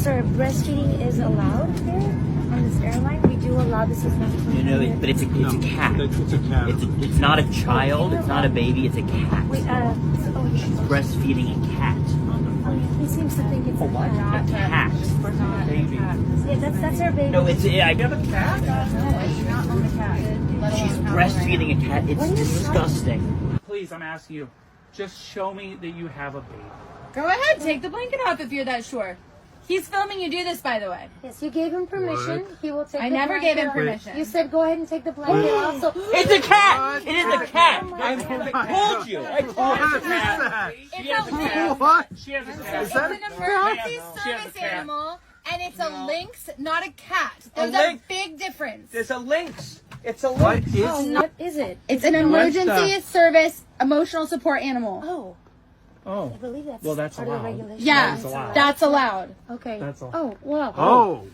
Sir, breastfeeding is allowed here on this airline. We do allow this. Is not but it's a cat. It's a cat. It's not a child. It's not a baby. It's a cat. Wait, She's breastfeeding a cat. he seems to think it's A what? A cat. Baby. Yeah, that's our baby. No, it's I have a cat. No, it's not on the cat. Let alone She's how breastfeeding a cat. It's disgusting. Please, I'm asking you, just show me that you have a baby. Go ahead, take the blanket off if you're that sure. He's filming you do this, by the way. Yes, you gave him permission. What? He will take. I the never blanket gave him off. permission. You said go ahead and take the blanket off. So It's a cat. It is a cat. I told you. I told you. What is that? She has a cat. What? She has a Is cat. It's that an a emergency She has a service cat. animal, and it's a lynx, not a cat. There's a lynx? big difference. There's a lynx. It's a What lynx. is? Oh, what is it? It's an emergency service emotional support animal. Oh, Oh. I believe that's Well, that's part of the allowed. regulation. Yeah, That's allowed. that's allowed. Okay. That's all. Oh, wow. Oh.